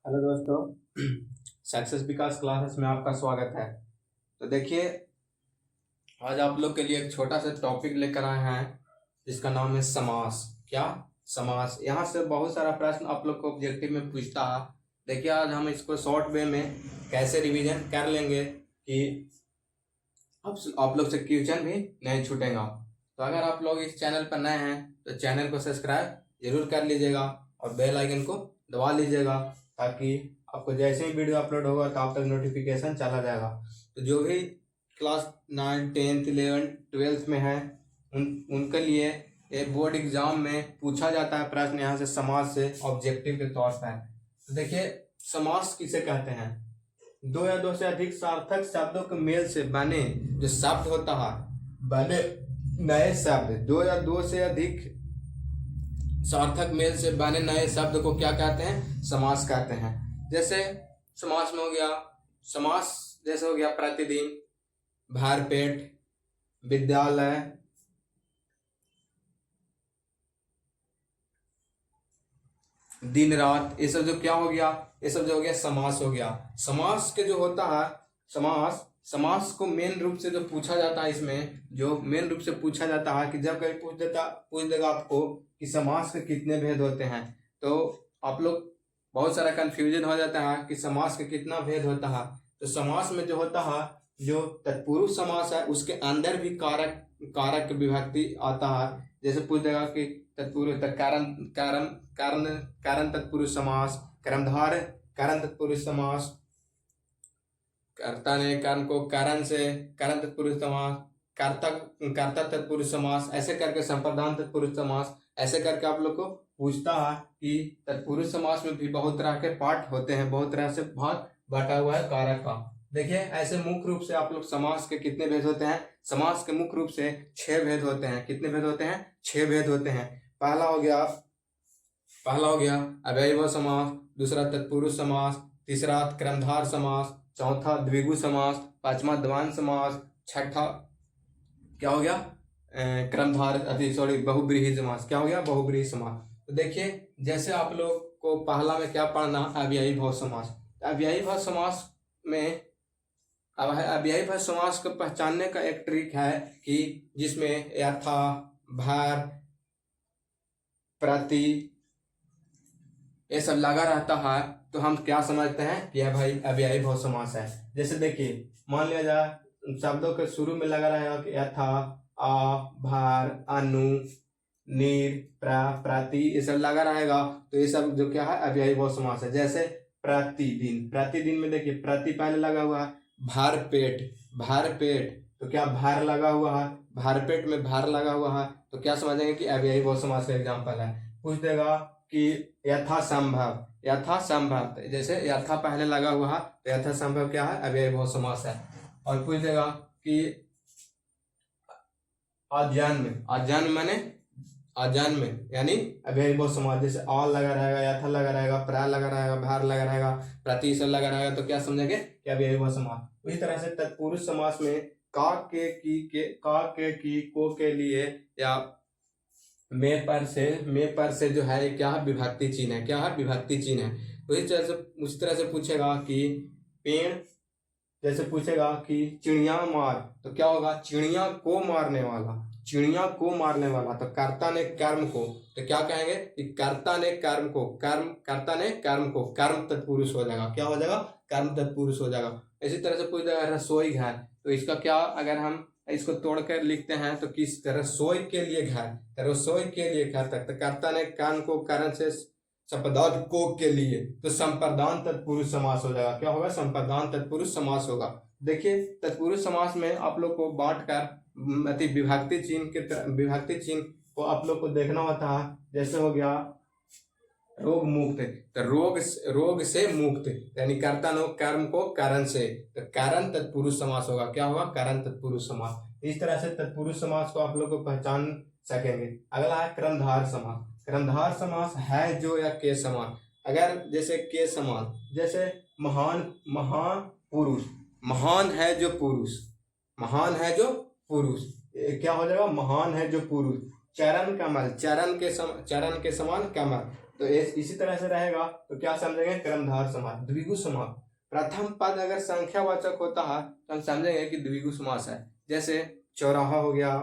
Hello दोस्तों, success विकास classes में आपका स्वागत है। तो देखिए, आज आप लोग के लिए एक छोटा सा टॉपिक लेकर आए हैं जिसका नाम है समास। क्या? समास। यहाँ से बहुत सारा प्रश्न आप लोग को ऑब्जेक्टिव में पूछता है। देखिए, आज हम इसको शॉर्ट वे में कैसे रिवीजन कर लेंगे कि आप लोग से क्वेश्चन भी नहीं छूटेगा। तो अगर आप लोग इस चैनल पर नए हैं तो चैनल को सब्सक्राइब जरूर कर लीजिएगा और बेल आइकन को दबा लीजिएगा, ताकि आपको जैसे ही वीडियो अपलोड होगा तो आप तक नोटिफिकेशन चला जाएगा। तो जो भी क्लास 9, 10th, 11th, 12th में है उनके लिए एक बोर्ड एग्जाम में पूछा जाता है प्रश्न यहाँ से समास से ऑब्जेक्टिव के तौर पर। तो देखिए, समास किसे कहते हैं? दो या दो से अधिक सार्थक शब्दों के मेल से बने जो शब्द होता है, बने नए शब्द। दो या दो से अधिक सार्थक मेल से बने नए शब्द को क्या कहते हैं? समास कहते हैं। जैसे समास में हो गया, समास जैसे हो गया प्रतिदिन, भरपेट, विद्यालय, दिन रात। ये सब जो क्या हो गया? ये सब जो हो गया समास हो गया। समास के जो होता है, समास को मेन रूप से जो पूछा जाता है, इसमें जो मेन रूप से पूछा जाता है कि जब कभी पूछ देगा आपको कि समास के कितने भेद होते हैं, तो आप लोग बहुत सारा कंफ्यूजन हो जाता है कि समास के कितना भेद होता है। तो समास में जो होता है, जो तत्पुरुष समास है उसके अंदर भी कारक विभक्ति आता है। जैसे पूछ देगा कि तत्पुरुष कारण तत्पुरुष समास, कर्मधार कारण तत्पुरुष समास, कर्ता ने कारण को कारण से कारण तत्पुरुष समास, कर्ता तत्पुरुष समास, ऐसे करके संप्रदान तत्पुरुष समास, ऐसे करके आप लोग को पूछता है कि तत्पुरुष समास में भी बहुत तरह के पार्ट होते हैं, बहुत तरह से भाग बांटा हुआ है कारक का। देखिए, ऐसे मुख्य रूप से आप लोग समास के कितने भेद होते हैं? समास के मुख्य रूप से 6 भेद होते हैं। कितने भेद होते हैं? 6 भेद होते हैं। पहला हो गया अव्ययीभाव समास, दूसरा तत्पुरुष समास, तीसरा कर्मधार समास, चौथा द्विगु समास, पांचवा द्वंद्व समास, छठा क्या हो गया? बहुब्रीहि समास। क्या हो गया? बहुब्रीहि समास। तो देखिए, जैसे आप लोग को पहला में क्या पढ़ना? अव्ययीभाव समास। अव्ययीभाव समास में अव्ययीभाव समास को पहचानने का एक ट्रिक है कि जिसमें यथा, भर, प्रति ये सब लगा रहता है, तो हम क्या समझते हैं कि यह भाई अव्ययीभाव समास है। जैसे देखिए, मान लिया जाए शब्दों के शुरू में लगा रहेगा कि यथा, आ, भर, अनु, नीर, प्रति, ये सब लगा रहेगा, तो ये सब जो क्या है? अव्ययीभाव समास है। जैसे प्रतिदिन में देखिए, प्रति पहले लगा हुआ है, भरपेट, तो क्या भर लगा हुआ है, भरपेट में भर लगा हुआ है, तो क्या समझेंगे कि अव्ययीभाव समास का एग्जाम्पल है। पूछ देगा कि यथासंभव, जैसे यथा पहले लगा हुआ है तो यथासंभव क्या है? अव्ययीभाव समास है। और पूछ देगा कि अजन्म यानी अव्ययीभाव समास। जैसे आ लगा रहेगा, यथा लगा रहेगा, प्रा लगा रहेगा, भार लगा रहेगा, प्रति सब लगा रहेगा, तो क्या समझेंगे कि अव्ययीभाव समास। इसी तरह से तत्पुरुष समास में का, के, की, को के लिए या में पर से जो है क्या है? विभक्ति चिन्ह है। क्या है? विभक्ति चिन्ह है। तो उसी तरह से पूछेगा कि पेड़, जैसे पूछेगा कि चिड़िया मार, तो क्या होगा? चिड़िया को मारने वाला, तो कर्ता ने कर्म को, तो क्या कहेंगे कि कर्ता ने कर्म को कर्म तत्पुरुष हो जाएगा। क्या हो जाएगा? कर्म तत्पुरुष हो जाएगा। इसी तरह से पूछ देगा रसोई घर, तो इसका क्या, अगर हम इसको तोड़कर लिखते हैं तो किस तरह? रसोई के लिए घर तक, तो कर्ता ने कर्म को कारण से संप्रदान को के लिए, तो संप्रदान तत्पुरुष समास हो जाएगा। क्या होगा? संप्रदान तत्पुरुष समास होगा। देखिए, तत्पुरुष समास में आप लोग को बांट कर विभक्ति चिन्ह को आप लोग को देखना होता है। जैसे हो गया रोग मुक्त, तो रोग से मुक्त, यानी कर्ता ने कर्म को कारण से, तो कारण तत्पुरुष समास होगा। क्या होगा? कारण तत्पुरुष समास। इस तरह से तत्पुरुष समास को आप लोग को पहचान सकेंगे। अगला है क्रमधार समास। क्रमधार समास है जो या के समान। अगर जैसे के समान, जैसे महान है जो पुरुष, क्या हो जाएगा? महान है जो पुरुष। चरण के समान कमल, तो इसी तरह से रहेगा तो क्या समझेंगे, कर्मधार समास। द्विगु समास, प्रथम पद अगर संख्यावाचक होता है तो हम समझेंगे कि द्विगु समास है। जैसे चौराहा हो गया,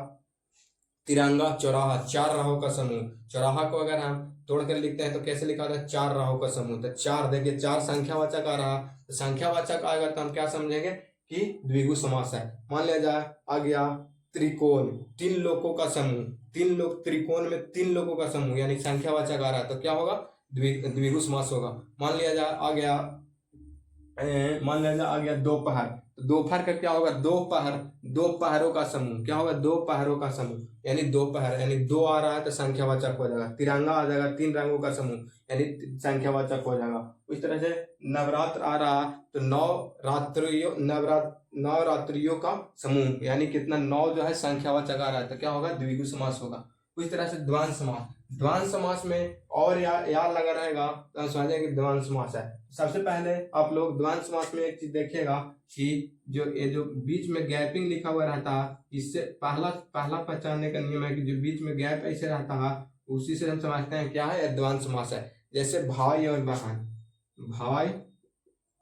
तिरंगा, चौराहा, चार राहों का समूह। चौराहा को अगर हम तोड़कर लिखते हैं तो कैसे लिखा था, चार राहों का समूह। तो चार, देखिए चार संख्यावाचक आ रहा, तो संख्यावाचक आएगा तो हम क्या समझेंगे कि द्विगु समास है। मान लिया जाए आ गया त्रिकोण, तीन लोगों का समूह, तीन लोग, त्रिकोण में तीन लोगों का समूह यानी संख्यावाचक आ रहा है तो क्या होगा, द्विगु समास होगा। मान लिया जाए आ गया दोपहर, तो दोपहर का क्या होगा, दोपहर, दो पहरों का समूह, क्या होगा, दो पहरों का समूह यानी दोपहर, यानी दो आ रहा है तो संख्यावाचक हो जाएगा। तिरंगा आ जाएगा, तीन रंगों का समूह यानी संख्यावाचक हो जाएगा। इस तरह से नवरात्र आ रहा तो नवरात्रियों का समूह यानी कितना, नौ जो है संख्यावाचक आ रहा है तो क्या होगा, द्विगु समास होगा। इस तरह से द्वंद्व समास, द्वंद्व समास में और या लगा रहेगा तो हम समझेंगे द्वंद्व समास है। सबसे पहले आप लोग द्वंद्व समास में एक चीज देखिएगा कि जो बीच में गैपिंग लिखा हुआ रहता है, इससे पहला पहचानने का नियम है कि जो बीच में गैप ऐसे रहता है उसी से हम समझते हैं क्या है, द्वंद्व समास है। जैसे भाई और बहन, भाई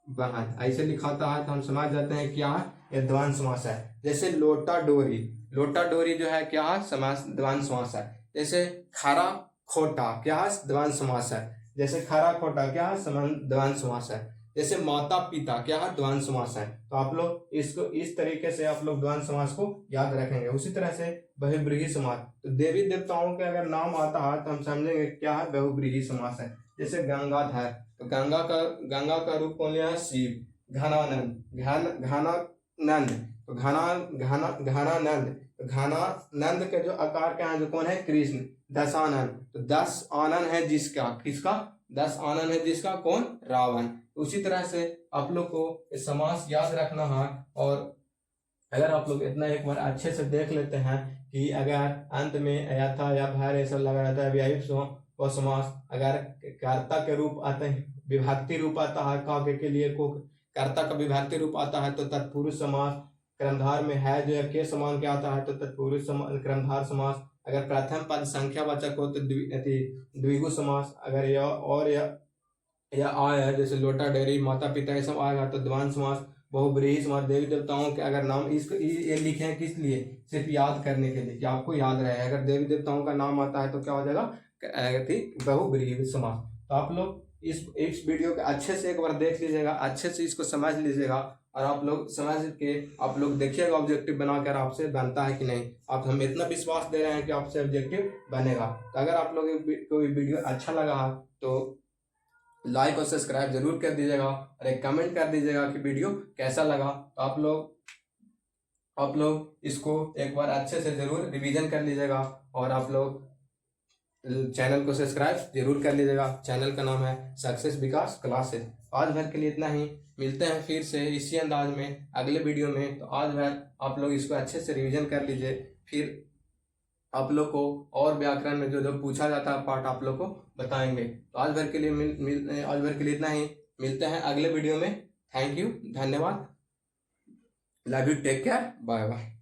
बहन ऐसे लिखाता है तो हम समझ जाते हैं क्या है, यह द्वंद्व समास है। जैसे लोटा डोरी, लोटा डोरी जो है क्या है, समास, द्वंद्व समास है। जैसे खरा खोटा क्या है, द्वंद्व समास है। जैसे खरा खोटा क्या है, द्वंद्व समास है। जैसे माता पिता क्या है, द्वंद्व समास है। तो आप लोग इसको इस तरीके से आप लोग द्वंद्व समास को याद रखेंगे। उसी तरह से बहुब्रीहि समास, तो देवी देवताओं के अगर नाम आता है तो हम समझेंगे क्या है, बहुब्रीहि समास है। जैसे गंगाधर, तो गंगा का रूप कौन लिया है, शिव। घनानंद, घनानंद, तो घनानंद, घनानंद के जो आकार के हैं जो कौन है, कृष्ण। दशानन, तो 10 आनन है जिसका, किसका, 10 आनन है जिसका, कौन, रावण। उसी तरह से आप लोग को समास याद रखना है। और अगर आप लोग इतना एक बार अच्छे से देख लेते हैं कि अगर अंत में यथा या भैर ऐसा लगा रहता है व्यायिक व समास, अगर कर्ता के रूप आते हैं, विभक्ति रूप आता है काव्य के लिए को, कर्ता का विभक्ति रूप आता है तो तत्पुरुष समास। कर्मधार में है जो के समान क्या आता है तो तत्पुरुष कर्मधार समास। अगर प्रथम पद संख्यावाचक हो तो द्विगु समास। अगर या आय जैसे लोटा डेयरी, माता पिता, ये सब आएगा तो द्वंद्व समास। बहुब्रीहि समास, देवी देवताओं के अगर नाम, इसको ये लिखे हैं किस लिए, सिर्फ याद करने के लिए कि आपको याद रहे। अगर देवी देवताओं का नाम आता है तो क्या हो जाएगा, बहुब्रीहि समास। तो आप लोग इस वीडियो को अच्छे से एक बार देख लीजिएगा, अच्छे से इसको समझ लीजिएगा और आप लोग समझ के आप लोग देखिएगा ऑब्जेक्टिव बनाकर आपसे बनता है कि नहीं। आप हम इतना विश्वास दे रहे हैं कि आपसे ऑब्जेक्टिव बनेगा। तो अगर आप लोग को वीडियो अच्छा लगा तो लाइक और सब्सक्राइब जरूर कर दीजिएगा और एक कमेंट कर दीजिएगा कि वीडियो कैसा लगा। तो आप लोग इसको एक बार अच्छे से जरूर रिवीजन कर लीजिएगा और आप लोग चैनल को सब्सक्राइब जरूर कर लीजिएगा। चैनल का नाम है सक्सेस विकास क्लासेस। आज भर के लिए इतना ही, मिलते हैं फिर से इसी अंदाज में अगले वीडियो में। तो आज भर आप लोग इसको अच्छे से रिवीजन कर लीजिए, फिर आप लोग को और व्याकरण में जो पूछा जाता है पार्ट आप लोग को बताएंगे। तो आज भर के लिए इतना ही, मिलते हैं अगले वीडियो में। थैंक यू, धन्यवाद, love you, take care, bye bye.